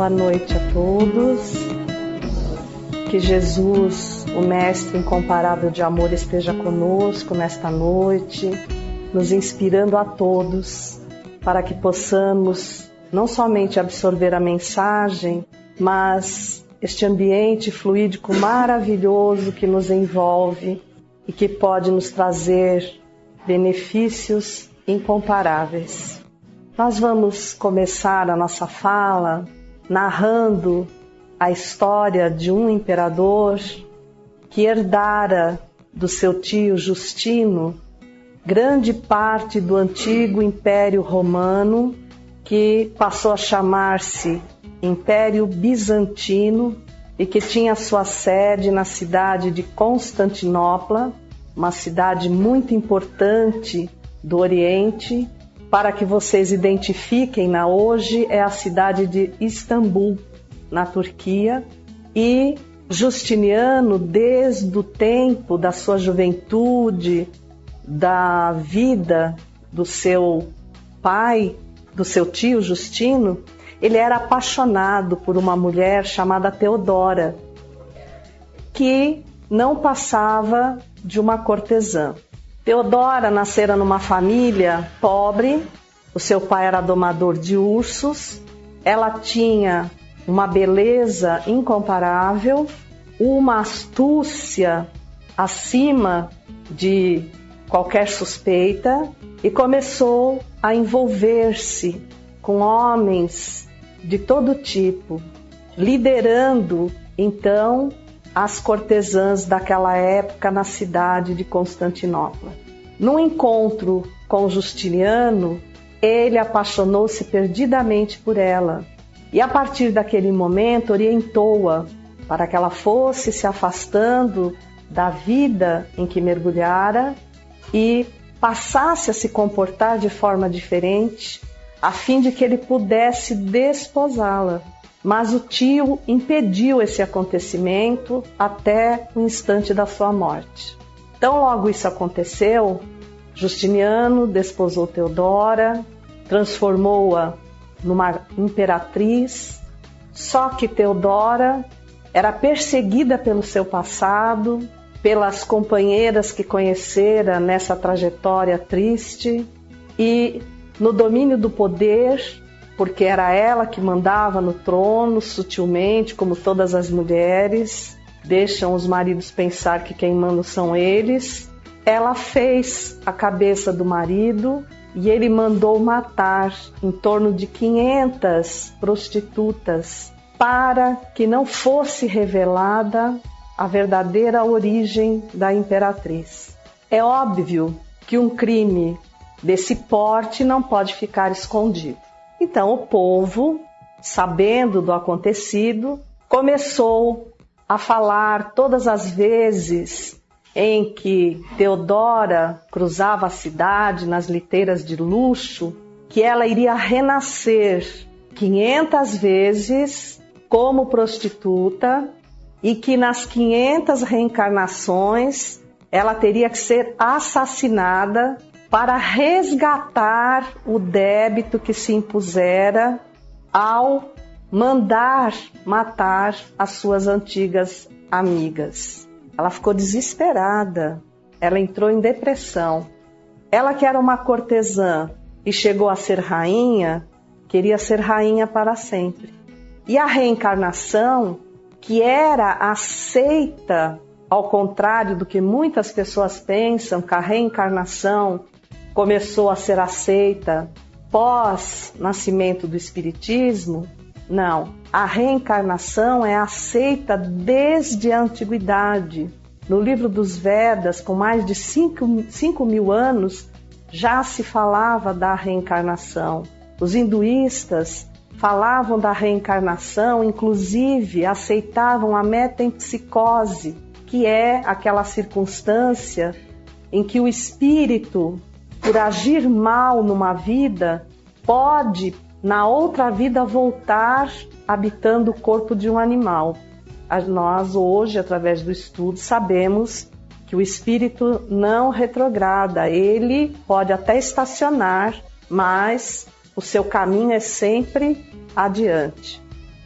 Boa noite a todos. Que Jesus, o Mestre incomparável de amor, esteja conosco nesta noite, nos inspirando a todos, para que possamos não somente absorver a mensagem, mas este ambiente fluídico maravilhoso que nos envolve e que pode nos trazer benefícios incomparáveis. Nós vamos começar a nossa fala narrando a história de um imperador que herdara do seu tio Justino grande parte do antigo Império Romano, que passou a chamar-se Império Bizantino e que tinha sua sede na cidade de Constantinopla, uma cidade muito importante do Oriente. Para que vocês identifiquem-na hoje, é a cidade de Istambul, na Turquia. E Justiniano, desde o tempo da sua juventude, da vida do seu pai, do seu tio Justino, ele era apaixonado por uma mulher chamada Teodora, que não passava de uma cortesã. Teodora nascera numa família pobre, o seu pai era domador de ursos, ela tinha uma beleza incomparável, uma astúcia acima de qualquer suspeita e começou a envolver-se com homens de todo tipo, liderando então as cortesãs daquela época na cidade de Constantinopla. Num encontro com Justiniano, ele apaixonou-se perdidamente por ela e a partir daquele momento orientou-a para que ela fosse se afastando da vida em que mergulhara e passasse a se comportar de forma diferente, a fim de que ele pudesse desposá-la. Mas o tio impediu esse acontecimento até o instante da sua morte. Então, logo isso aconteceu, Justiniano desposou Teodora, transformou-a numa imperatriz, só que Teodora era perseguida pelo seu passado, pelas companheiras que conhecera nessa trajetória triste e no domínio do poder, porque era ela que mandava no trono sutilmente, como todas as mulheres, deixam os maridos pensar que quem manda são eles. Ela fez a cabeça do marido e ele mandou matar em torno de 500 prostitutas para que não fosse revelada a verdadeira origem da imperatriz. É óbvio que um crime desse porte não pode ficar escondido. Então o povo, sabendo do acontecido, começou a falar todas as vezes em que Teodora cruzava a cidade nas liteiras de luxo, que ela iria renascer 500 vezes como prostituta e que nas 500 reencarnações ela teria que ser assassinada para resgatar o débito que se impusera ao mandar matar as suas antigas amigas. Ela ficou desesperada, ela entrou em depressão. Ela que era uma cortesã e chegou a ser rainha, queria ser rainha para sempre. E a reencarnação, que era aceita, ao contrário do que muitas pessoas pensam, que a reencarnação começou a ser aceita pós-nascimento do Espiritismo, não. A reencarnação é aceita desde a antiguidade. No livro dos Vedas, com mais de 5.000 anos, já se falava da reencarnação. Os hinduístas falavam da reencarnação, inclusive aceitavam a metempsicose, que é aquela circunstância em que o espírito, por agir mal numa vida, pode, na outra vida, voltar habitando o corpo de um animal. Nós hoje, através do estudo, sabemos que o espírito não retrograda, ele pode até estacionar, mas o seu caminho é sempre adiante.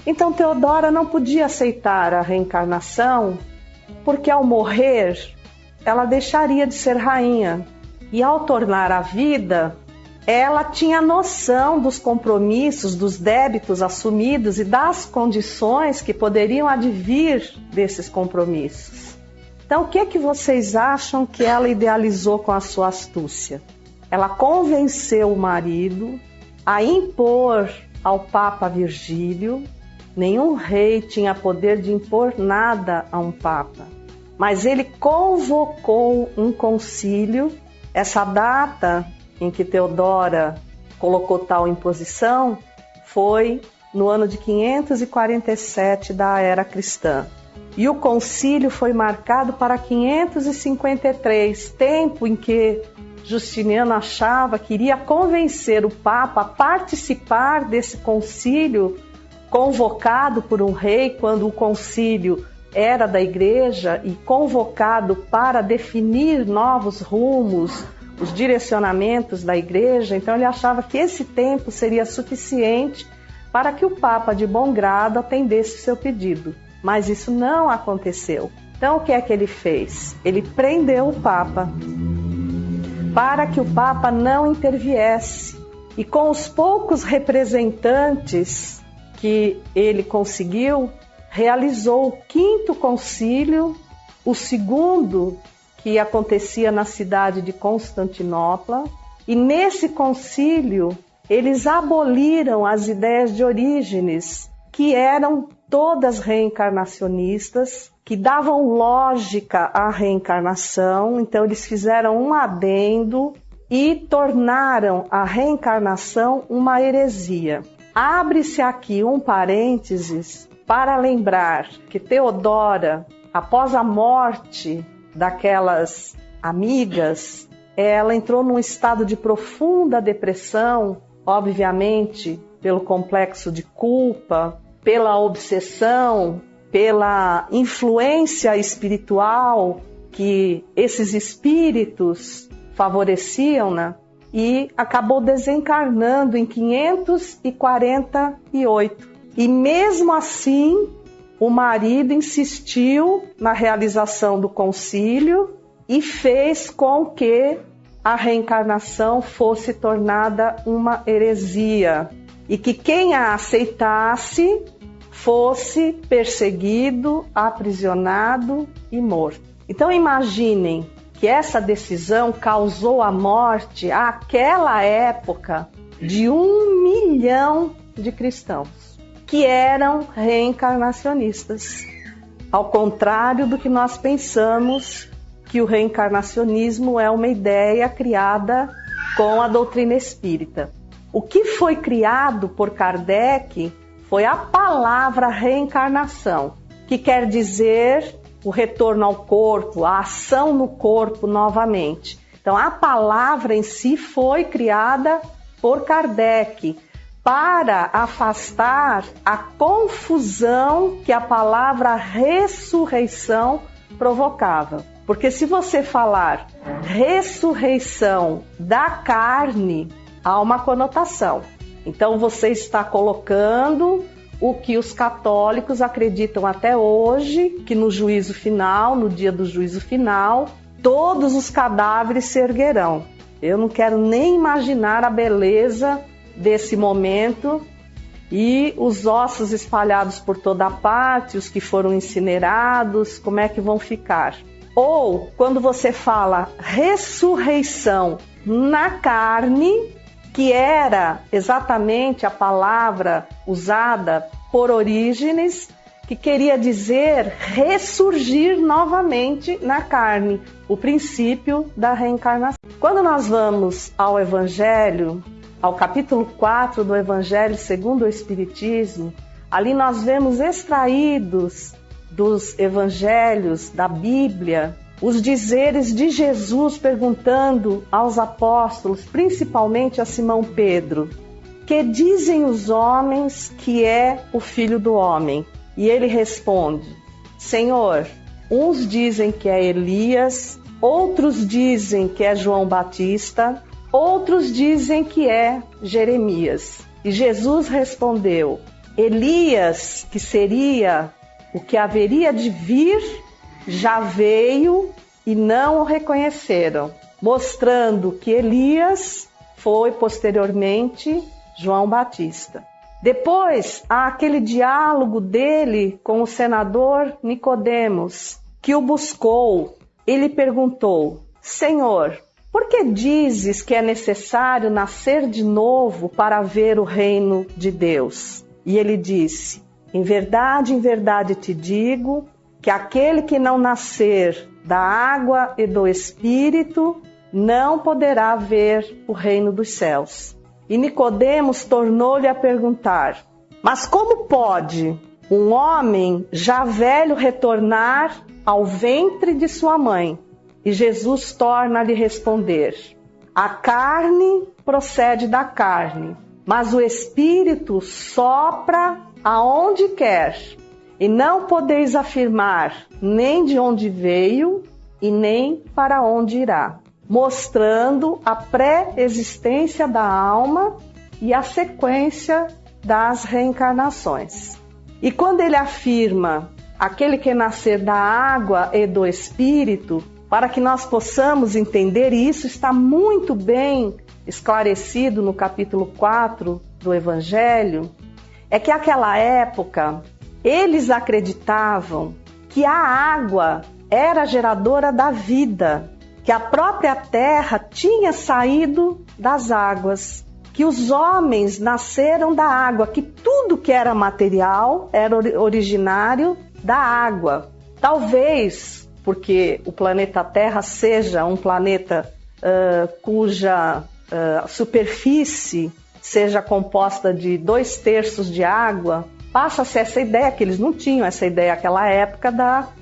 Então Teodora não podia aceitar a reencarnação, porque ao morrer ela deixaria de ser rainha. E ao tornar a vida, ela tinha noção dos compromissos, dos débitos assumidos e das condições que poderiam advir desses compromissos. Então, o que é que vocês acham que ela idealizou com a sua astúcia? Ela convenceu o marido a impor ao Papa Virgílio. Nenhum rei tinha poder de impor nada a um Papa, mas ele convocou um concílio. Essa data em que Teodora colocou tal imposição foi no ano de 547 da era cristã. E o concílio foi marcado para 553, tempo em que Justiniano achava que iria convencer o Papa a participar desse concílio convocado por um rei, quando o concílio era da igreja e convocado para definir novos rumos, os direcionamentos da igreja. Então ele achava que esse tempo seria suficiente para que o Papa de bom grado atendesse o seu pedido. Mas isso não aconteceu. Então o que é que ele fez? Ele prendeu o Papa para que o Papa não interviesse. E com os poucos representantes que ele conseguiu, realizou o 5º concílio, o 2º que acontecia na cidade de Constantinopla. E nesse concílio eles aboliram as ideias de Orígenes, que eram todas reencarnacionistas, que davam lógica à reencarnação. Então eles fizeram um adendo e tornaram a reencarnação uma heresia. Abre-se aqui um parênteses para lembrar que Teodora, após a morte daquelas amigas, ela entrou num estado de profunda depressão, obviamente pelo complexo de culpa, pela obsessão, pela influência espiritual que esses espíritos favoreciam-na, e acabou desencarnando em 548. E mesmo assim, o marido insistiu na realização do concílio e fez com que a reencarnação fosse tornada uma heresia e que quem a aceitasse fosse perseguido, aprisionado e morto. Então imaginem que essa decisão causou a morte, àquela época, de 1 milhão de cristãos que eram reencarnacionistas. Ao contrário do que nós pensamos, que o reencarnacionismo é uma ideia criada com a doutrina espírita. O que foi criado por Kardec foi a palavra reencarnação, que quer dizer o retorno ao corpo, a ação no corpo novamente. Então a palavra em si foi criada por Kardec para afastar a confusão que a palavra ressurreição provocava. Porque se você falar ressurreição da carne, há uma conotação. Então você está colocando o que os católicos acreditam até hoje, que no juízo final, no dia do juízo final, todos os cadáveres se erguerão. Eu não quero nem imaginar a beleza desse momento, e os ossos espalhados por toda parte, os que foram incinerados, como é que vão ficar? Ou, quando você fala ressurreição na carne, que era exatamente a palavra usada por Orígenes, que queria dizer ressurgir novamente na carne, o princípio da reencarnação. Quando nós vamos ao Evangelho, ao capítulo 4 do Evangelho segundo o Espiritismo, ali nós vemos extraídos dos Evangelhos, da Bíblia, os dizeres de Jesus perguntando aos apóstolos, principalmente a Simão Pedro: que dizem os homens que é o Filho do Homem? E ele responde: Senhor, uns dizem que é Elias, outros dizem que é João Batista, outros dizem que é Jeremias. E Jesus respondeu: Elias, que seria o que haveria de vir, já veio e não o reconheceram, mostrando que Elias foi posteriormente João Batista. Depois, há aquele diálogo dele com o senador Nicodemos, que o buscou. Ele perguntou: Senhor, por que dizes que é necessário nascer de novo para ver o reino de Deus? E ele disse: em verdade te digo que aquele que não nascer da água e do Espírito não poderá ver o reino dos céus. E Nicodemos tornou-lhe a perguntar: mas como pode um homem já velho retornar ao ventre de sua mãe? E Jesus torna a lhe responder: a carne procede da carne, mas o Espírito sopra aonde quer. E não podeis afirmar nem de onde veio e nem para onde irá, mostrando a pré-existência da alma e a sequência das reencarnações. E quando ele afirma aquele que nascer da água e do Espírito, para que nós possamos entender, e isso está muito bem esclarecido no capítulo 4 do Evangelho, é que naquela época eles acreditavam que a água era geradora da vida, que a própria terra tinha saído das águas, que os homens nasceram da água, que tudo que era material era originário da água. Talvez porque o planeta Terra seja um planeta cuja superfície seja composta de 2/3 de água, passa-se essa ideia, que eles não tinham essa ideia naquela época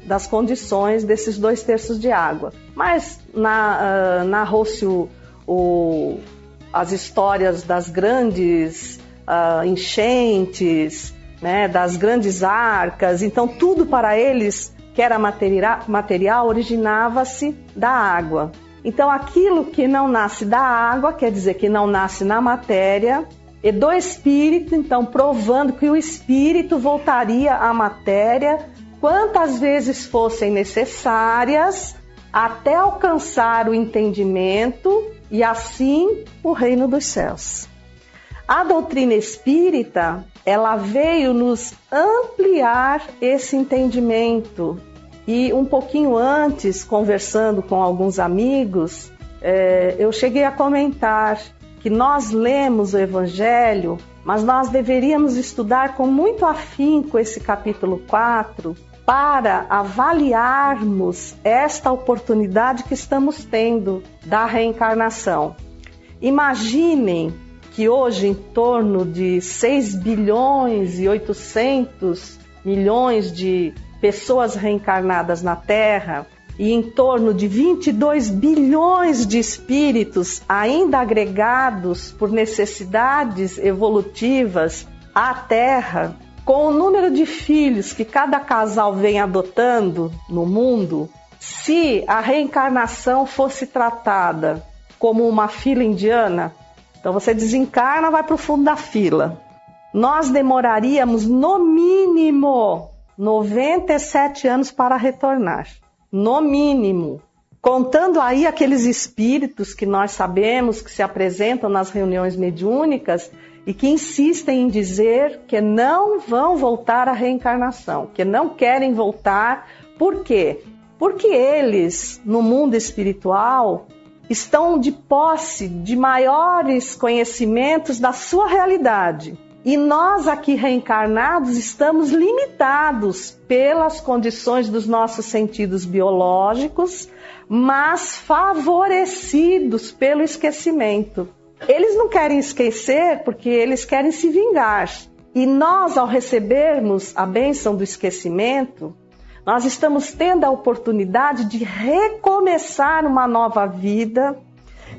das condições desses 2/3 de água. Mas narrou-se as histórias das grandes enchentes, né, das grandes arcas. Então tudo para eles que era material originava-se da água. Então aquilo que não nasce da água, quer dizer que não nasce na matéria, e do Espírito, então provando que o Espírito voltaria à matéria quantas vezes fossem necessárias até alcançar o entendimento e assim o reino dos céus. A doutrina espírita, ela veio nos ampliar esse entendimento. E um pouquinho antes, conversando com alguns amigos, eu cheguei a comentar que nós lemos o Evangelho, mas nós deveríamos estudar com muito afinco esse capítulo 4 para avaliarmos esta oportunidade que estamos tendo da reencarnação. Imaginem que hoje em torno de 6 bilhões e 800 milhões de pessoas reencarnadas na Terra e em torno de 22 bilhões de espíritos ainda agregados por necessidades evolutivas à Terra, com o número de filhos que cada casal vem adotando no mundo, se a reencarnação fosse tratada como uma fila indiana, então você desencarna, vai para o fundo da fila, nós demoraríamos no mínimo 97 anos para retornar. No mínimo. Contando aí aqueles espíritos que nós sabemos que se apresentam nas reuniões mediúnicas e que insistem em dizer que não vão voltar à reencarnação, que não querem voltar. Por quê? Porque eles, no mundo espiritual, estão de posse de maiores conhecimentos da sua realidade. E nós aqui reencarnados estamos limitados pelas condições dos nossos sentidos biológicos, mas favorecidos pelo esquecimento. Eles não querem esquecer porque eles querem se vingar. E nós, ao recebermos a bênção do esquecimento, nós estamos tendo a oportunidade de recomeçar uma nova vida,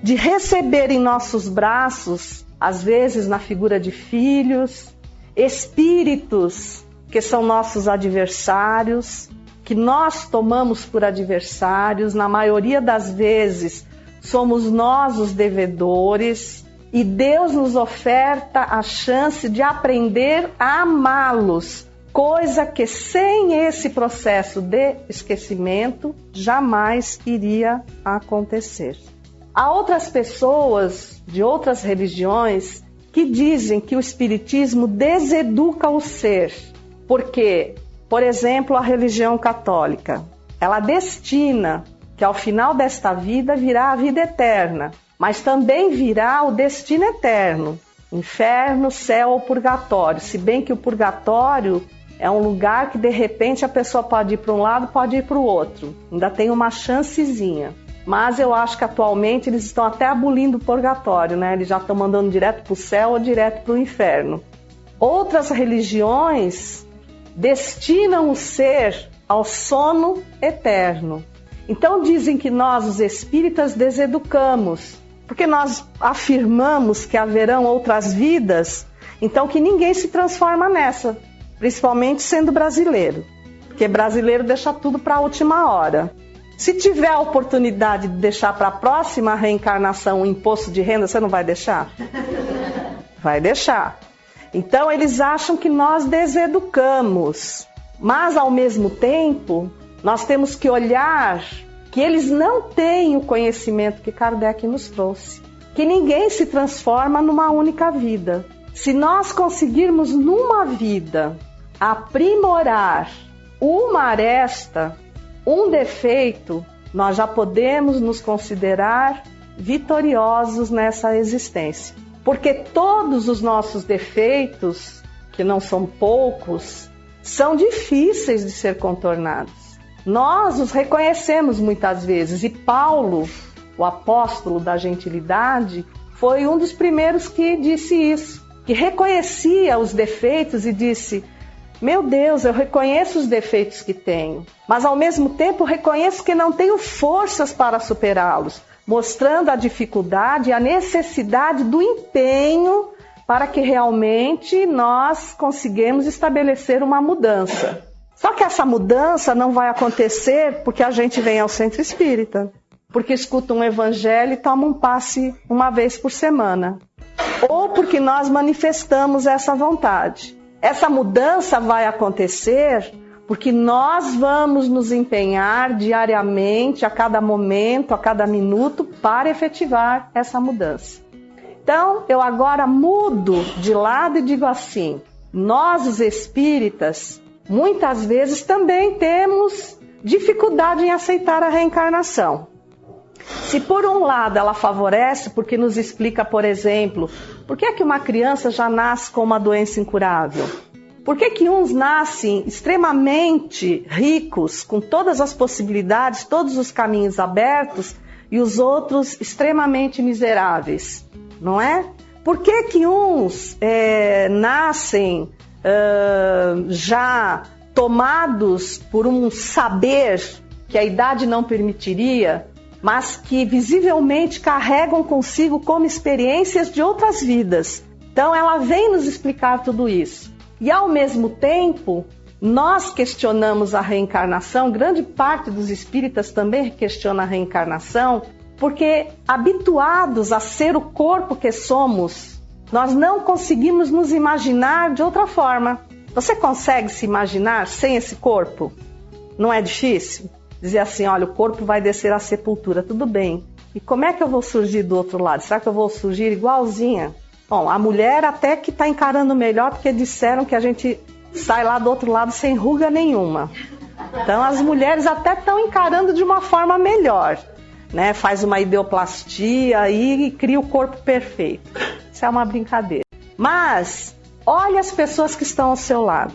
de receber em nossos braços, às vezes na figura de filhos, espíritos que são nossos adversários, que nós tomamos por adversários, na maioria das vezes somos nós os devedores, E Deus nos oferta a chance de aprender a amá-los, coisa que sem esse processo de esquecimento jamais iria acontecer. Há outras pessoas de outras religiões que dizem que o Espiritismo deseduca o ser, porque, por exemplo, a religião católica, ela destina que ao final desta vida virá a vida eterna, mas também virá o destino eterno, inferno, céu ou purgatório, se bem que o purgatório é um lugar que de repente a pessoa pode ir para um lado, pode ir para o outro, ainda tem uma chancezinha. Mas eu acho que atualmente eles estão até abolindo o purgatório, né? Eles já estão mandando direto para o céu ou direto para o inferno. Outras religiões destinam o ser ao sono eterno. Então dizem que nós, os espíritas, deseducamos, porque nós afirmamos que haverão outras vidas, então que ninguém se transforma nessa, principalmente sendo brasileiro, porque brasileiro deixa tudo para a última hora. Se tiver a oportunidade de deixar para a próxima reencarnação um imposto de renda, você não vai deixar? Vai deixar. Então eles acham que nós deseducamos, mas ao mesmo tempo nós temos que olhar que eles não têm o conhecimento que Kardec nos trouxe, que ninguém se transforma numa única vida. Se nós conseguirmos numa vida aprimorar uma aresta, um defeito, nós já podemos nos considerar vitoriosos nessa existência. Porque todos os nossos defeitos, que não são poucos, são difíceis de ser contornados. Nós os reconhecemos muitas vezes, e Paulo, o apóstolo da gentilidade, foi um dos primeiros que disse isso, que reconhecia os defeitos e disse: meu Deus, eu reconheço os defeitos que tenho, mas ao mesmo tempo reconheço que não tenho forças para superá-los, mostrando a dificuldade e a necessidade do empenho para que realmente nós consigamos estabelecer uma mudança. Só que essa mudança não vai acontecer porque a gente vem ao centro espírita, porque escuta um evangelho e toma um passe uma vez por semana, ou porque nós manifestamos essa vontade. Essa mudança vai acontecer porque nós vamos nos empenhar diariamente, a cada momento, a cada minuto, para efetivar essa mudança. Então, eu agora mudo de lado e digo assim: nós, os espíritas, muitas vezes também temos dificuldade em aceitar a reencarnação. Se por um lado ela favorece, porque nos explica, por exemplo, por que é que uma criança já nasce com uma doença incurável? Por que que uns nascem extremamente ricos, com todas as possibilidades, todos os caminhos abertos, e os outros extremamente miseráveis, não é? Por que que uns nascem já tomados por um saber que a idade não permitiria, mas que visivelmente carregam consigo como experiências de outras vidas? Então ela vem nos explicar tudo isso. E ao mesmo tempo, nós questionamos a reencarnação, grande parte dos espíritas também questiona a reencarnação, porque habituados a ser o corpo que somos, nós não conseguimos nos imaginar de outra forma. Você consegue se imaginar sem esse corpo? Não é difícil? Dizer assim: olha, o corpo vai descer à sepultura, tudo bem. E como é que eu vou surgir do outro lado? Será que eu vou surgir igualzinha? Bom, a mulher até que está encarando melhor, porque disseram que a gente sai lá do outro lado sem ruga nenhuma. Então as mulheres até estão encarando de uma forma melhor, né? Faz uma ideoplastia e cria o corpo perfeito. Isso é uma brincadeira. Mas olha as pessoas que estão ao seu lado.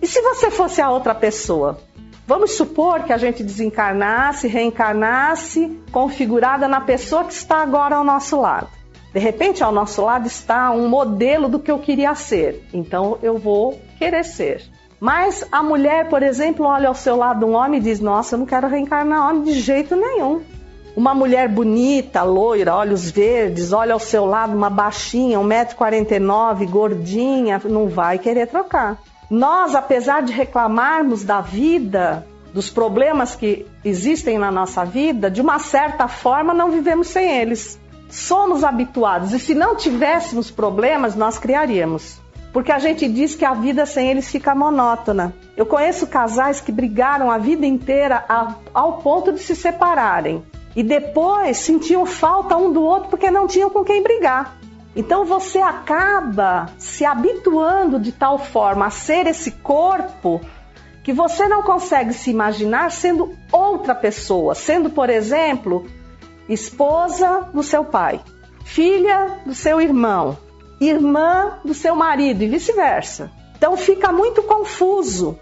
E se você fosse a outra pessoa? Vamos supor que a gente desencarnasse, reencarnasse, configurada na pessoa que está agora ao nosso lado. De repente, ao nosso lado está um modelo do que eu queria ser. Então, eu vou querer ser. Mas a mulher, por exemplo, olha ao seu lado um homem e diz: nossa, eu não quero reencarnar homem de jeito nenhum. Uma mulher bonita, loira, olhos verdes, olha ao seu lado uma baixinha, 1,49 m, gordinha, não vai querer trocar. Nós, apesar de reclamarmos da vida, dos problemas que existem na nossa vida, de uma certa forma não vivemos sem eles. somos habituados, e se não tivéssemos problemas, nós criaríamos. Porque a gente diz que a vida sem eles fica monótona. Eu conheço casais que brigaram a vida inteira ao ponto de se separarem. E depois sentiam falta um do outro porque não tinham com quem brigar. Então você acaba se habituando de tal forma a ser esse corpo que você não consegue se imaginar sendo outra pessoa. Sendo, por exemplo, esposa do seu pai, filha do seu irmão, irmã do seu marido e vice-versa. Então fica muito confuso.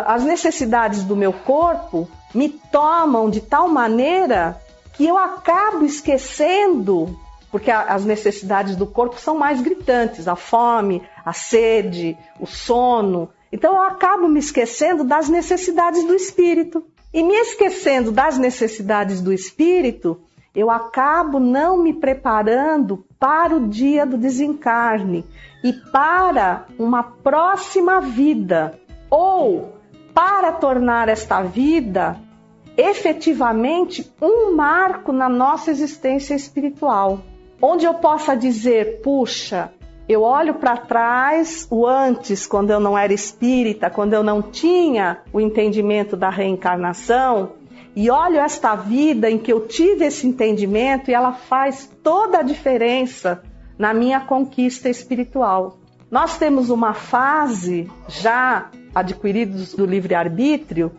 As necessidades do meu corpo me tomam de tal maneira que eu acabo esquecendo, porque as necessidades do corpo são mais gritantes, a fome, a sede, o sono. Então eu acabo me esquecendo das necessidades do espírito. E me esquecendo das necessidades do espírito, eu acabo não me preparando para o dia do desencarne e para uma próxima vida, ou para tornar esta vida efetivamente um marco na nossa existência espiritual, onde eu possa dizer, puxa, eu olho para trás, o antes, quando eu não era espírita, quando eu não tinha o entendimento da reencarnação, e olho esta vida em que eu tive esse entendimento e ela faz toda a diferença na minha conquista espiritual. Nós temos uma fase já adquirida do livre-arbítrio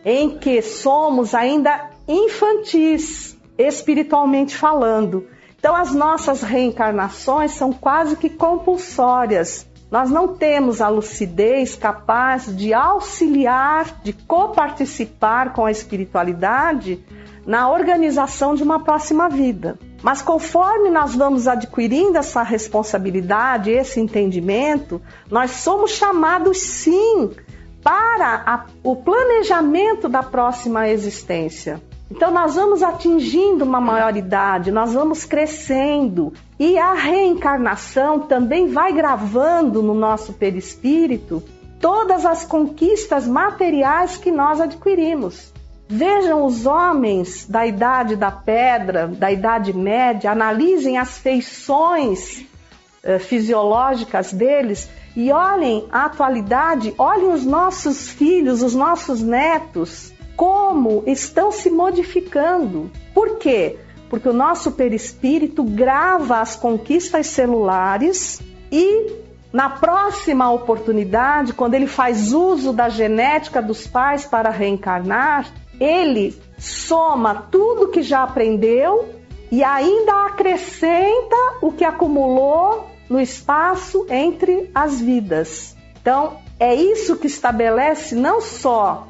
em que somos ainda infantis, espiritualmente falando. Então as nossas reencarnações são quase que compulsórias. Nós não temos a lucidez capaz de auxiliar, de coparticipar com a espiritualidade na organização de uma próxima vida. Mas conforme nós vamos adquirindo essa responsabilidade, esse entendimento, nós somos chamados sim para o planejamento da próxima existência. Então nós vamos atingindo uma maioridade, nós vamos crescendo e a reencarnação também vai gravando no nosso perispírito todas as conquistas materiais que nós adquirimos. Vejam os homens da Idade da Pedra, da Idade Média, analisem as feições fisiológicas deles e olhem a atualidade, olhem os nossos filhos, os nossos netos, como estão se modificando. Por quê? Porque o nosso perispírito grava as conquistas celulares e, na próxima oportunidade, quando ele faz uso da genética dos pais para reencarnar, ele soma tudo que já aprendeu e ainda acrescenta o que acumulou no espaço entre as vidas. Então, é isso que estabelece não só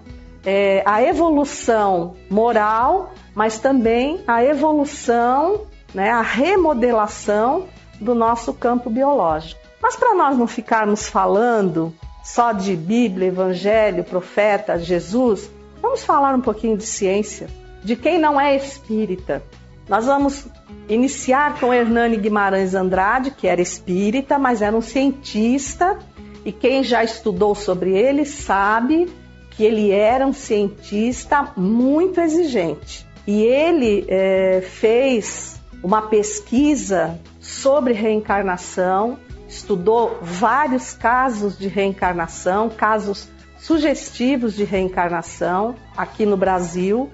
a evolução moral, mas também a evolução, a remodelação do nosso campo biológico. Mas para nós não ficarmos falando só de Bíblia, Evangelho, profeta, Jesus, vamos falar um pouquinho de ciência, de quem não é espírita. Nós vamos iniciar com Hernani Guimarães Andrade, que era espírita, mas era um cientista, e quem já estudou sobre ele sabe que ele era um cientista muito exigente. E ele fez uma pesquisa sobre reencarnação, estudou vários casos de reencarnação, casos sugestivos de reencarnação aqui no Brasil,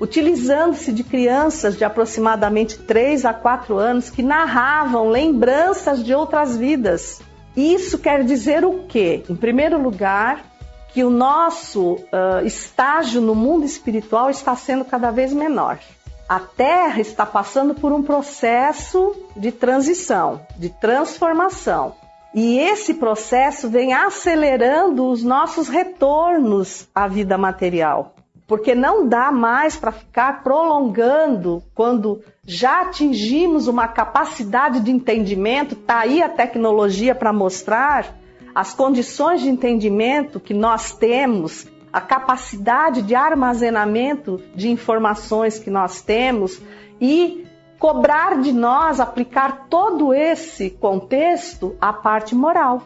utilizando-se de crianças de aproximadamente 3 a 4 anos que narravam lembranças de outras vidas. Isso quer dizer o quê? Em primeiro lugar, que o nosso estágio no mundo espiritual está sendo cada vez menor. A Terra está passando por um processo de transição, de transformação. E esse processo vem acelerando os nossos retornos à vida material. Porque não dá mais para ficar prolongando quando já atingimos uma capacidade de entendimento, está aí a tecnologia para mostrar as condições de entendimento que nós temos, a capacidade de armazenamento de informações que nós temos e cobrar de nós aplicar todo esse contexto à parte moral.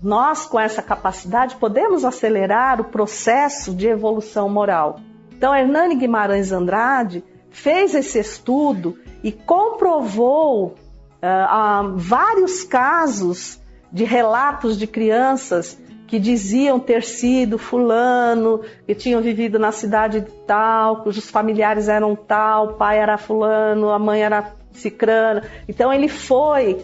Nós, com essa capacidade, podemos acelerar o processo de evolução moral. Então, Hernani Guimarães Andrade fez esse estudo e comprovou vários casos de relatos de crianças que diziam ter sido fulano, que tinham vivido na cidade tal, cujos familiares eram tal, o pai era fulano, a mãe era cicrana. Então ele foi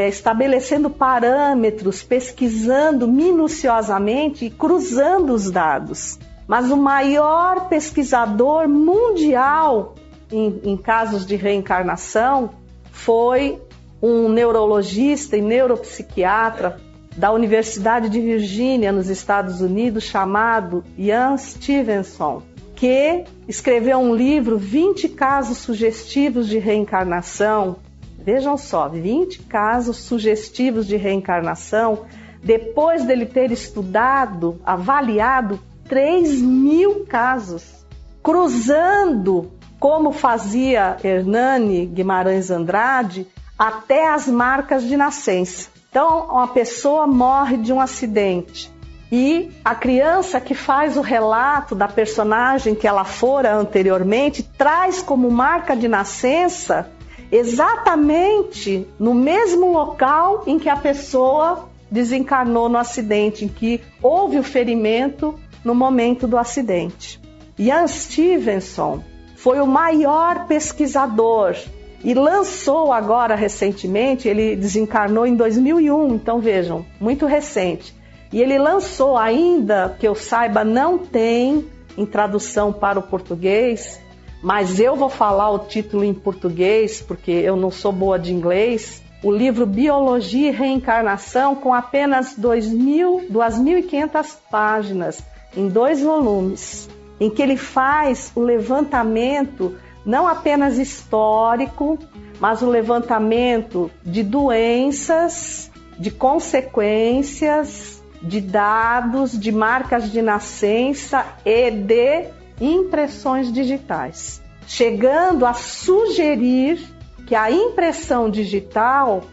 estabelecendo parâmetros, pesquisando minuciosamente e cruzando os dados. Mas o maior pesquisador mundial em casos de reencarnação foi um neurologista e neuropsiquiatra da Universidade de Virgínia, nos Estados Unidos, chamado Ian Stevenson, que escreveu um livro, 20 casos sugestivos de reencarnação. Vejam só, 20 casos sugestivos de reencarnação, depois dele ter estudado, avaliado 3.000 casos, cruzando, como fazia Hernani Guimarães Andrade, até as marcas de nascença. Então, uma pessoa morre de um acidente e a criança que faz o relato da personagem que ela fora anteriormente traz como marca de nascença exatamente no mesmo local em que a pessoa desencarnou no acidente, em que houve o ferimento no momento do acidente. Ian Stevenson foi o maior pesquisador e lançou agora recentemente, ele desencarnou em 2001, então vejam, muito recente. E ele lançou ainda, que eu saiba, não tem em tradução para o português, mas eu vou falar o título em português, porque eu não sou boa de inglês, o livro Biologia e Reencarnação, com apenas 2.500 páginas, em 2 volumes, em que ele faz o levantamento não apenas histórico, mas o levantamento de doenças, de consequências, de dados, de marcas de nascença e de impressões digitais, chegando a sugerir que a impressão digital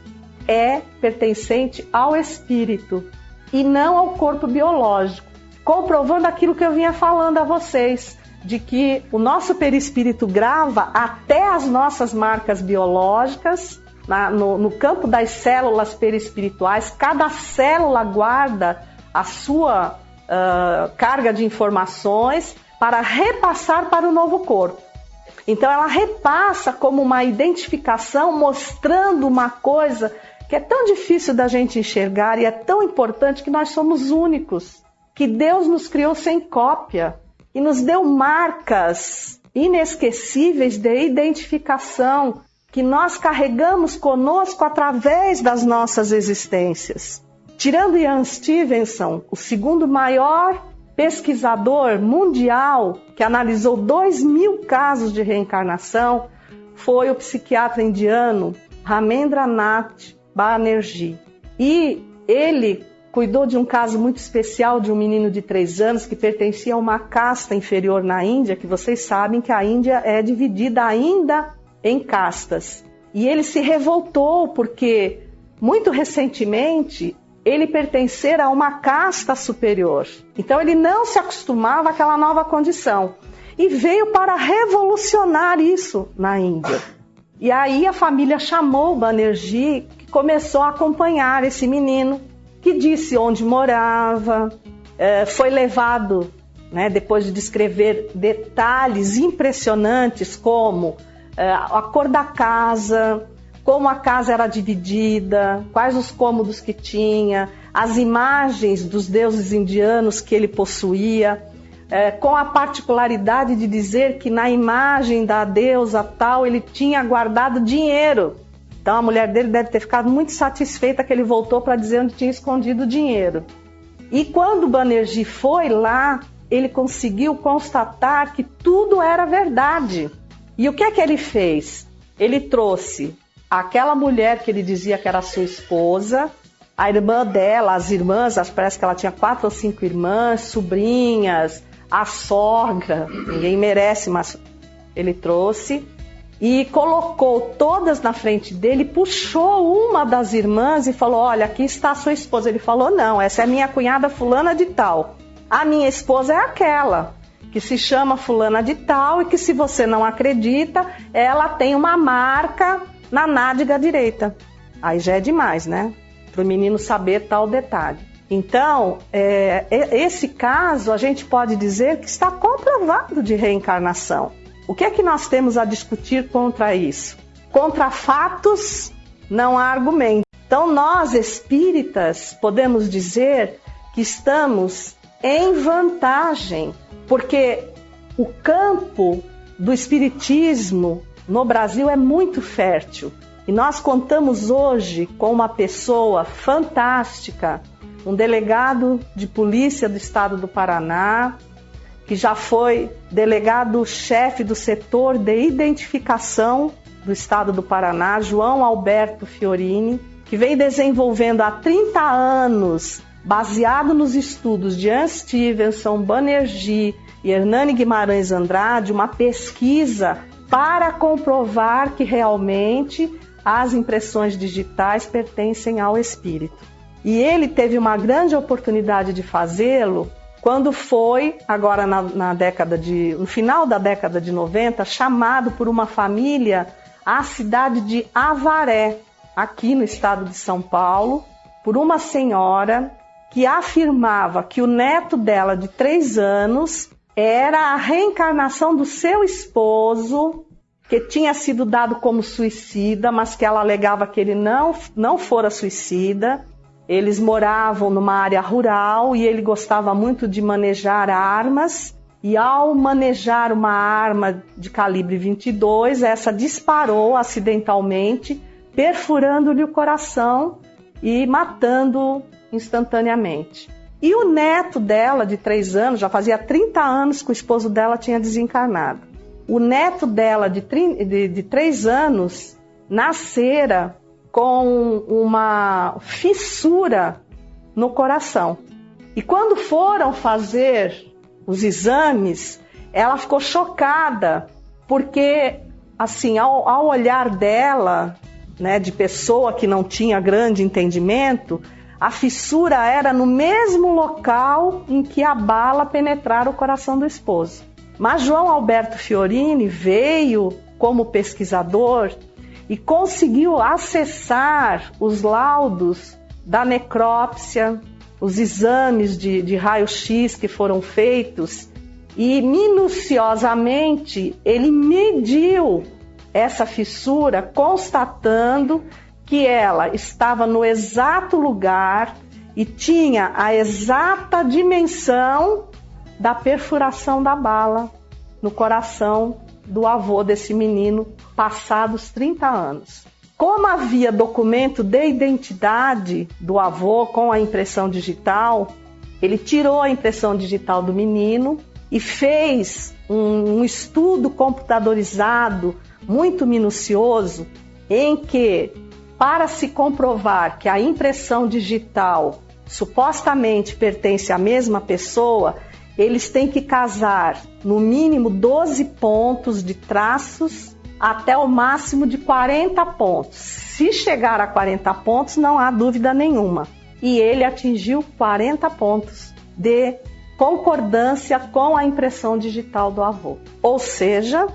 é pertencente ao espírito e não ao corpo biológico, comprovando aquilo que eu vinha falando a vocês, de que o nosso perispírito grava até as nossas marcas biológicas, no campo das células perispirituais. Cada célula guarda a sua carga de informações para repassar para o novo corpo. Então ela repassa como uma identificação, mostrando uma coisa que é tão difícil da gente enxergar e é tão importante, que nós somos únicos, que Deus nos criou sem cópia e nos deu marcas inesquecíveis de identificação que nós carregamos conosco através das nossas existências. Tirando Ian Stevenson, o segundo maior pesquisador mundial que analisou 2.000 casos de reencarnação, foi o psiquiatra indiano Ramendranath Banerjee. E ele cuidou de um caso muito especial de um menino de 3 anos que pertencia a uma casta inferior na Índia, que vocês sabem que a Índia é dividida ainda em castas. E ele se revoltou porque, muito recentemente, ele pertencera a uma casta superior. Então ele não se acostumava àquela nova condição. E veio para revolucionar isso na Índia. E aí a família chamou o Banerjee, que começou a acompanhar esse menino, que disse onde morava, foi levado, depois de descrever detalhes impressionantes como a cor da casa, como a casa era dividida, quais os cômodos que tinha, as imagens dos deuses indianos que ele possuía, com a particularidade de dizer que na imagem da deusa tal ele tinha guardado dinheiro. Então a mulher dele deve ter ficado muito satisfeita que ele voltou para dizer onde tinha escondido o dinheiro. E quando Banerjee foi lá, ele conseguiu constatar que tudo era verdade. E o que é que ele fez? Ele trouxe aquela mulher que ele dizia que era sua esposa, a irmã dela, as irmãs, parece que ela tinha 4 ou 5 irmãs, sobrinhas, a sogra, ninguém merece, mas ele trouxe, e colocou todas na frente dele, puxou uma das irmãs e falou: olha, aqui está a sua esposa. Ele falou: não, essa é a minha cunhada fulana de tal. A minha esposa é aquela que se chama fulana de tal e que, se você não acredita, ela tem uma marca na nádega direita. Aí já é demais, né? Para o menino saber tal detalhe. Então, esse caso a gente pode dizer que está comprovado de reencarnação. O que é que nós temos a discutir contra isso? Contra fatos não há argumento. Então, nós espíritas podemos dizer que estamos em vantagem, porque o campo do espiritismo no Brasil é muito fértil. E nós contamos hoje com uma pessoa fantástica, um delegado de polícia do estado do Paraná, que já foi delegado-chefe do setor de identificação do estado do Paraná, João Alberto Fiorini, que vem desenvolvendo há 30 anos, baseado nos estudos de Ian Stevenson, Banerjee e Hernani Guimarães Andrade, uma pesquisa para comprovar que realmente as impressões digitais pertencem ao espírito. E ele teve uma grande oportunidade de fazê-lo quando foi, agora no final da década de 90, chamado por uma família à cidade de Avaré, aqui no estado de São Paulo, por uma senhora que afirmava que o neto dela, de 3 anos, era a reencarnação do seu esposo, que tinha sido dado como suicida, mas que ela alegava que ele não fora suicida. Eles moravam numa área rural e ele gostava muito de manejar armas. E ao manejar uma arma de calibre 22, essa disparou acidentalmente, perfurando-lhe o coração e matando instantaneamente. E o neto dela, de 3 anos, já fazia 30 anos que o esposo dela tinha desencarnado. O neto dela, de 3 anos, nascera com uma fissura no coração. E quando foram fazer os exames, ela ficou chocada, porque, assim, ao olhar dela, né, de pessoa que não tinha grande entendimento, a fissura era no mesmo local em que a bala penetrara o coração do esposo. Mas João Alberto Fiorini veio como pesquisador e conseguiu acessar os laudos da necrópsia, os exames de raio-x que foram feitos, e minuciosamente ele mediu essa fissura, constatando que ela estava no exato lugar e tinha a exata dimensão da perfuração da bala no coração do avô desse menino, passados 30 anos. Como havia documento de identidade do avô com a impressão digital, ele tirou a impressão digital do menino e fez um estudo computadorizado muito minucioso, em que, para se comprovar que a impressão digital supostamente pertence à mesma pessoa, eles têm que casar no mínimo 12 pontos de traços até o máximo de 40 pontos. Se chegar a 40 pontos, não há dúvida nenhuma. E ele atingiu 40 pontos de concordância com a impressão digital do avô. Ou seja,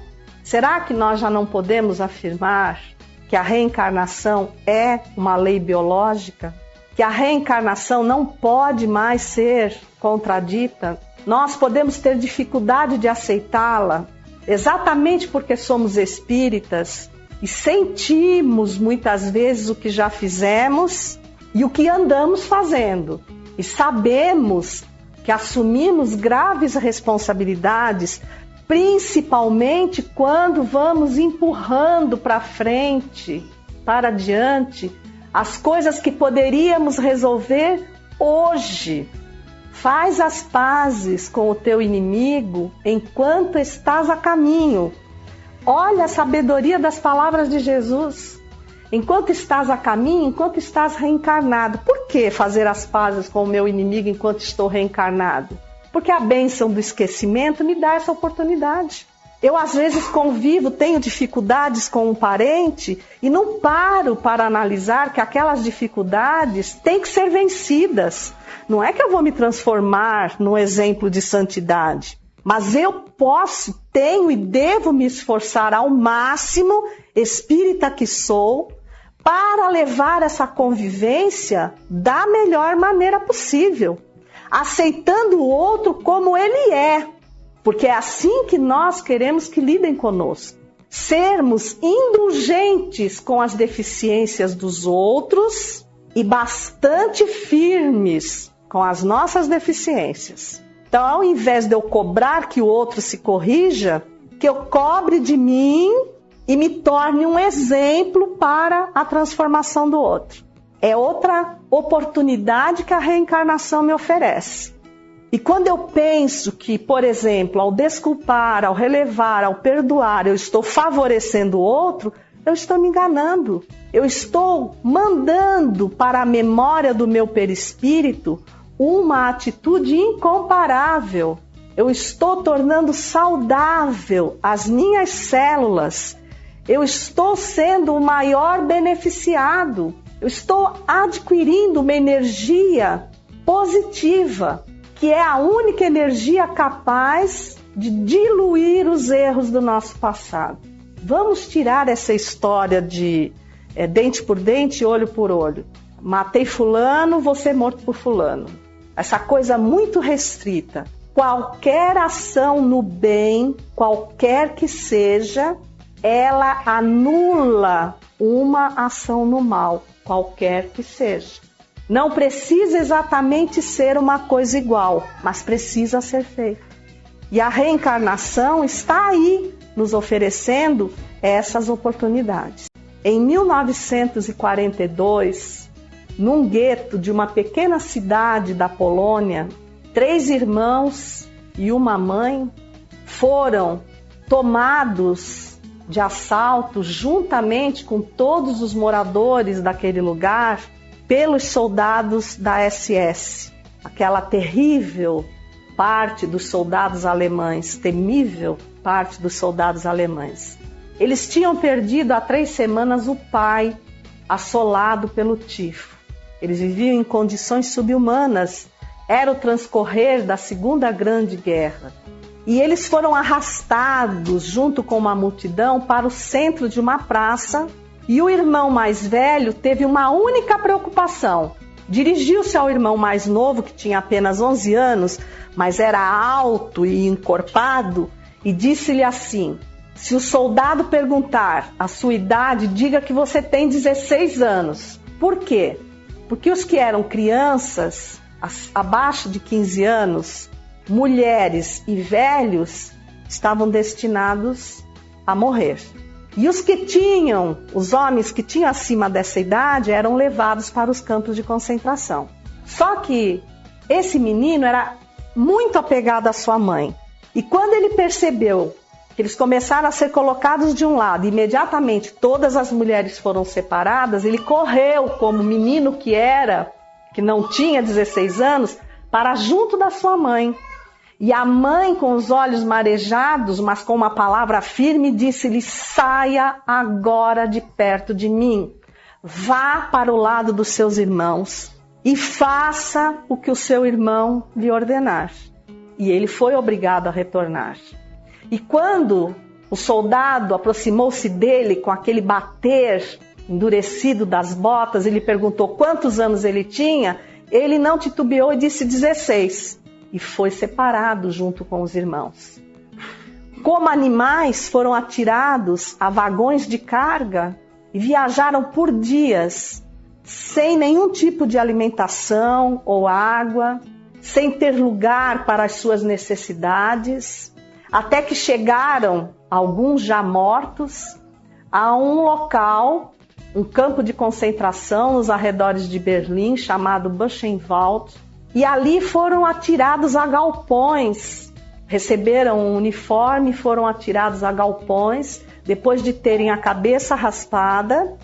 será que nós já não podemos afirmar que a reencarnação é uma lei biológica? Que a reencarnação não pode mais ser contradita? Nós podemos ter dificuldade de aceitá-la exatamente porque somos espíritas e sentimos muitas vezes o que já fizemos e o que andamos fazendo. E sabemos que assumimos graves responsabilidades, principalmente quando vamos empurrando para frente, para diante, as coisas que poderíamos resolver hoje. Faz as pazes com o teu inimigo enquanto estás a caminho. Olha a sabedoria das palavras de Jesus. Enquanto estás a caminho, enquanto estás reencarnado. Por que fazer as pazes com o meu inimigo enquanto estou reencarnado? Porque a bênção do esquecimento me dá essa oportunidade. Eu, às vezes, convivo, tenho dificuldades com um parente e não paro para analisar que aquelas dificuldades têm que ser vencidas. Não é que eu vou me transformar num exemplo de santidade. Mas eu tenho e devo me esforçar ao máximo, espírita que sou, para levar essa convivência da melhor maneira possível, aceitando o outro como ele é, porque é assim que nós queremos que lidem conosco. Sermos indulgentes com as deficiências dos outros e bastante firmes com as nossas deficiências. Então, ao invés de eu cobrar que o outro se corrija, que eu cobre de mim e me torne um exemplo para a transformação do outro. É outra oportunidade que a reencarnação me oferece. E quando eu penso que, por exemplo, ao desculpar, ao relevar, ao perdoar, eu estou favorecendo o outro, eu estou me enganando. Eu estou mandando para a memória do meu perispírito uma atitude incomparável. Eu estou tornando saudável as minhas células. Eu estou sendo o maior beneficiado. Eu estou adquirindo uma energia positiva, que é a única energia capaz de diluir os erros do nosso passado. Vamos tirar essa história de dente por dente, olho por olho. Matei fulano, vou ser morto por fulano. Essa coisa muito restrita. Qualquer ação no bem, qualquer que seja, ela anula uma ação no mal, qualquer que seja. Não precisa exatamente ser uma coisa igual, mas precisa ser feita. E a reencarnação está aí, nos oferecendo essas oportunidades. Em 1942, num gueto de uma pequena cidade da Polônia, 3 irmãos e uma mãe foram tomados de assalto juntamente com todos os moradores daquele lugar pelos soldados da SS, aquela terrível parte dos soldados alemães, temível parte dos soldados alemães. Eles tinham perdido há 3 semanas o pai, assolado pelo tifo. Eles viviam em condições subhumanas, era o transcorrer da Segunda Grande Guerra. E eles foram arrastados junto com uma multidão para o centro de uma praça, e o irmão mais velho teve uma única preocupação. Dirigiu-se ao irmão mais novo, que tinha apenas 11 anos, mas era alto e encorpado, e disse-lhe assim: se o soldado perguntar a sua idade, diga que você tem 16 anos. Por quê? Porque os que eram crianças, abaixo de 15 anos, mulheres e velhos, estavam destinados a morrer. E os homens que tinham acima dessa idade, eram levados para os campos de concentração. Só que esse menino era muito apegado à sua mãe. E quando ele percebeu que eles começaram a ser colocados de um lado, imediatamente todas as mulheres foram separadas, ele correu como menino que era, que não tinha 16 anos, para junto da sua mãe. E a mãe, com os olhos marejados, mas com uma palavra firme, disse-lhe: saia agora de perto de mim, vá para o lado dos seus irmãos e faça o que o seu irmão lhe ordenar. E ele foi obrigado a retornar. E quando o soldado aproximou-se dele com aquele bater endurecido das botas, ele perguntou quantos anos ele tinha, ele não titubeou e disse 16. E foi separado junto com os irmãos. Como animais, foram atirados a vagões de carga e viajaram por dias, sem nenhum tipo de alimentação ou água, sem ter lugar para as suas necessidades, até que chegaram, alguns já mortos, a um local, um campo de concentração nos arredores de Berlim, chamado Buchenwald, e ali foram atirados a galpões, receberam um uniforme e foram atirados a galpões, depois de terem a cabeça raspada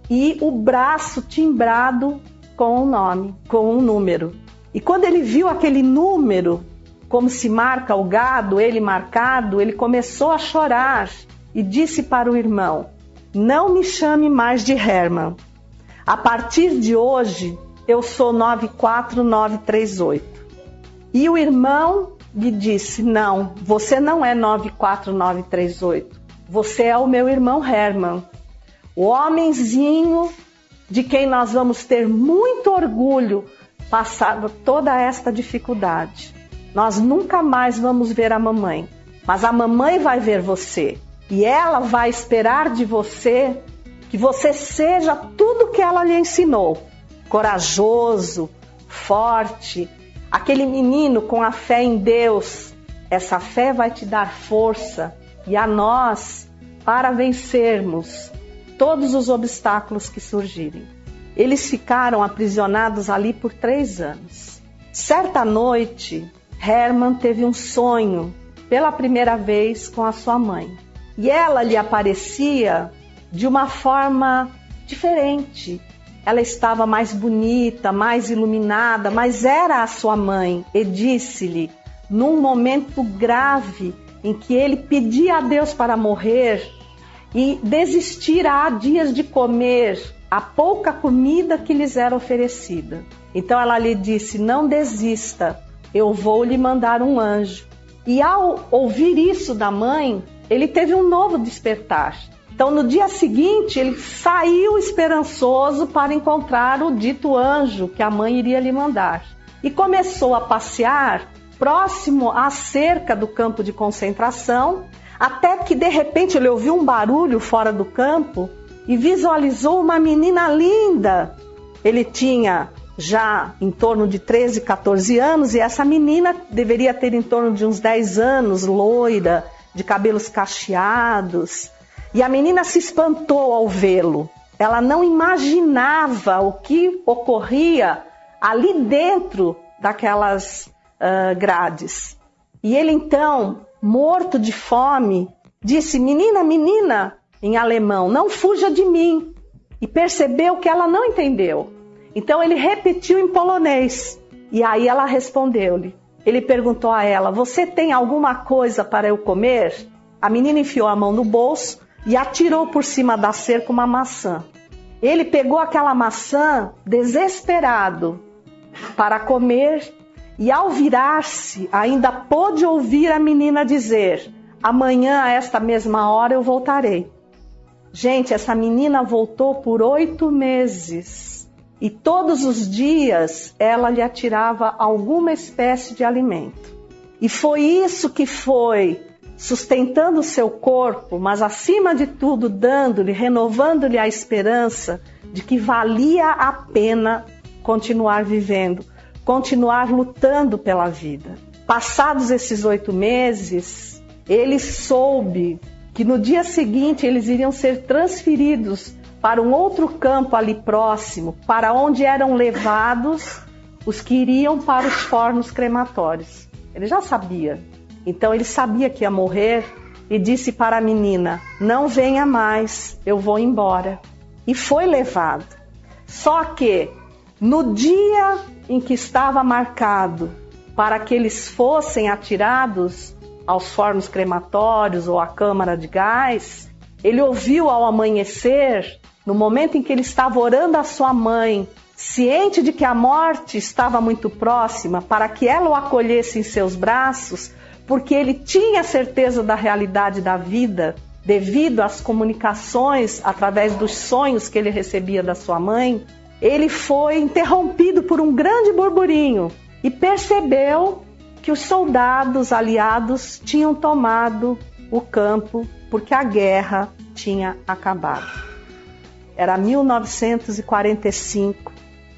e o braço timbrado com um nome, com um número. E quando ele viu aquele número, como se marca o gado, ele marcado, ele começou a chorar e disse para o irmão: não me chame mais de Hermann. A partir de hoje, eu sou 94938. E o irmão lhe disse: não, você não é 94938, você é o meu irmão Herman, o homenzinho de quem nós vamos ter muito orgulho passado toda esta dificuldade. Nós nunca mais vamos ver a mamãe, mas a mamãe vai ver você e ela vai esperar de você que você seja tudo que ela lhe ensinou, corajoso, forte, aquele menino com a fé em Deus. Essa fé vai te dar força e a nós para vencermos todos os obstáculos que surgirem. Eles ficaram aprisionados ali por 3 anos. Certa noite, Herman teve um sonho pela primeira vez com a sua mãe. E ela lhe aparecia de uma forma diferente. Ela estava mais bonita, mais iluminada, mas era a sua mãe. E disse-lhe, num momento grave em que ele pedia a Deus para morrer e desistir há dias de comer a pouca comida que lhes era oferecida. Então ela lhe disse: não desista, eu vou lhe mandar um anjo. E ao ouvir isso da mãe, ele teve um novo despertar. Então no dia seguinte ele saiu esperançoso para encontrar o dito anjo que a mãe iria lhe mandar. E começou a passear próximo à cerca do campo de concentração, até que de repente ele ouviu um barulho fora do campo e visualizou uma menina linda. Ele tinha já em torno de 13, 14 anos e essa menina deveria ter em torno de uns 10 anos, loira, de cabelos cacheados. E a menina se espantou ao vê-lo. Ela não imaginava o que ocorria ali dentro daquelas grades. E ele então, morto de fome, disse: menina, menina, em alemão, não fuja de mim. E percebeu que ela não entendeu. Então ele repetiu em polonês. E aí ela respondeu-lhe. Ele perguntou a ela: você tem alguma coisa para eu comer? A menina enfiou a mão no bolso e atirou por cima da cerca uma maçã. Ele pegou aquela maçã desesperado para comer e ao virar-se ainda pôde ouvir a menina dizer: amanhã a esta mesma hora eu voltarei. Gente, essa menina voltou por 8 meses e todos os dias ela lhe atirava alguma espécie de alimento. E foi isso que foi sustentando o seu corpo, mas acima de tudo dando-lhe, renovando-lhe a esperança de que valia a pena continuar vivendo, continuar lutando pela vida. Passados esses 8 meses, ele soube que no dia seguinte eles iriam ser transferidos para um outro campo ali próximo, para onde eram levados os que iriam para os fornos crematórios. Ele já sabia. Então ele sabia que ia morrer e disse para a menina: não venha mais, eu vou embora. E foi levado. Só que no dia em que estava marcado para que eles fossem atirados aos fornos crematórios ou à câmara de gás, ele ouviu ao amanhecer, no momento em que ele estava orando à sua mãe, ciente de que a morte estava muito próxima, para que ela o acolhesse em seus braços, porque ele tinha certeza da realidade da vida, devido às comunicações através dos sonhos que ele recebia da sua mãe. Ele foi interrompido por um grande burburinho e percebeu que os soldados aliados tinham tomado o campo porque a guerra tinha acabado. Era 1945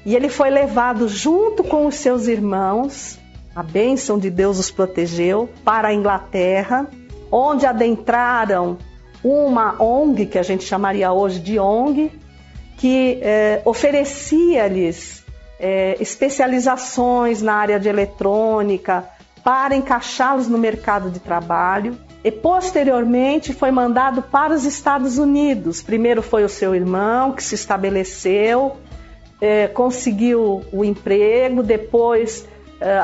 e ele foi levado junto com os seus irmãos, a bênção de Deus os protegeu, para a Inglaterra, onde adentraram uma ONG, que a gente chamaria hoje de ONG, que oferecia-lhes especializações na área de eletrônica para encaixá-los no mercado de trabalho. E posteriormente foi mandado para os Estados Unidos. Primeiro foi o seu irmão, que se estabeleceu, conseguiu o emprego, depois,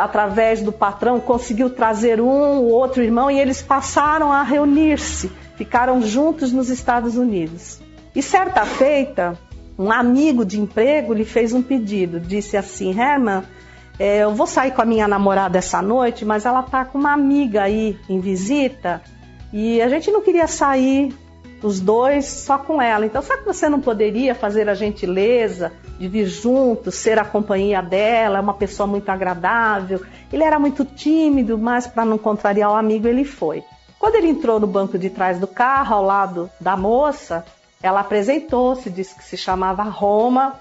através do patrão, conseguiu trazer o outro irmão, e eles passaram a reunir-se, ficaram juntos nos Estados Unidos. E certa feita, um amigo de emprego lhe fez um pedido, disse assim: Herman, eu vou sair com a minha namorada essa noite, mas ela tá com uma amiga aí em visita e a gente não queria sair os dois só com ela. Então, será que você não poderia fazer a gentileza de vir juntos, ser a companhia dela? É uma pessoa muito agradável. Ele era muito tímido, mas para não contrariar o amigo, ele foi. Quando ele entrou no banco de trás do carro, ao lado da moça, ela apresentou-se, disse que se chamava Roma,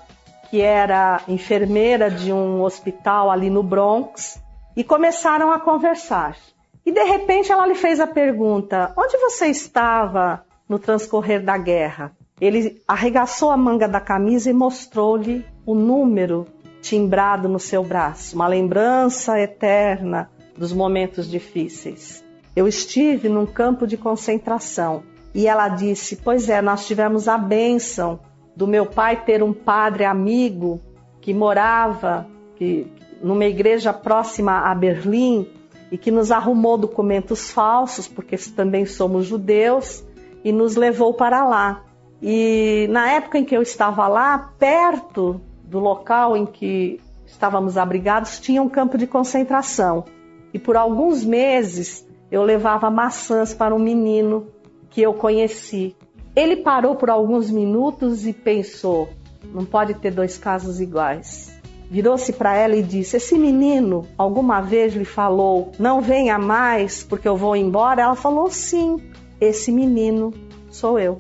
que era enfermeira de um hospital ali no Bronx, e começaram a conversar. E de repente ela lhe fez a pergunta: onde você estava no transcorrer da guerra? Ele arregaçou a manga da camisa e mostrou-lhe o número timbrado no seu braço, uma lembrança eterna dos momentos difíceis. Eu estive num campo de concentração. E ela disse: pois é, nós tivemos a bênção do meu pai ter um padre amigo que morava numa igreja próxima a Berlim e que nos arrumou documentos falsos, porque também somos judeus, e nos levou para lá. E na época em que eu estava lá, perto do local em que estávamos abrigados, tinha um campo de concentração. E por alguns meses eu levava maçãs para um menino que eu conheci. Ele parou por alguns minutos e pensou: não pode ter dois casos iguais. Virou-se para ela e disse: esse menino alguma vez lhe falou, não venha mais porque eu vou embora? Ela falou: sim, esse menino sou eu.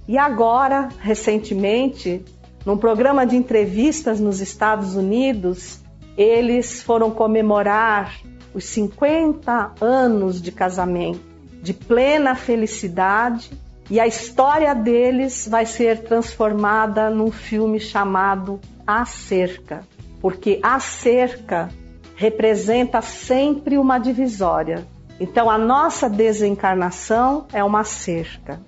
E agora, recentemente, num programa de entrevistas nos Estados Unidos, eles foram comemorar os 50 anos de casamento, de plena felicidade, e a história deles vai ser transformada num filme chamado A Cerca, porque a cerca representa sempre uma divisória. Então a nossa desencarnação é uma cerca.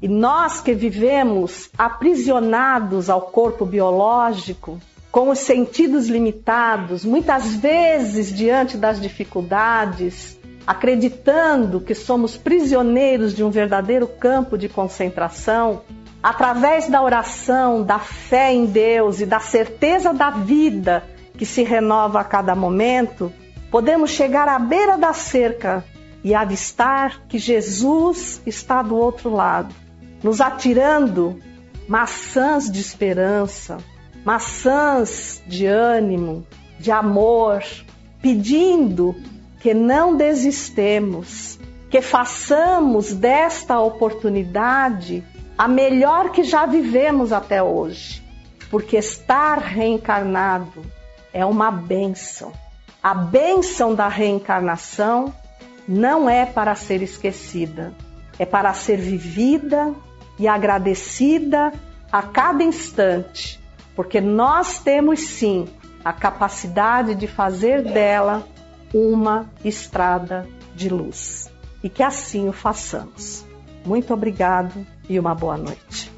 E nós que vivemos aprisionados ao corpo biológico, com os sentidos limitados, muitas vezes diante das dificuldades, acreditando que somos prisioneiros de um verdadeiro campo de concentração, através da oração, da fé em Deus e da certeza da vida que se renova a cada momento, podemos chegar à beira da cerca e avistar que Jesus está do outro lado, nos atirando maçãs de esperança, maçãs de ânimo, de amor, pedindo que não desistemos, que façamos desta oportunidade a melhor que já vivemos até hoje, porque estar reencarnado é uma bênção. A bênção da reencarnação não é para ser esquecida, é para ser vivida e agradecida a cada instante, porque nós temos sim a capacidade de fazer dela uma estrada de luz. E que assim o façamos. Muito obrigado e uma boa noite.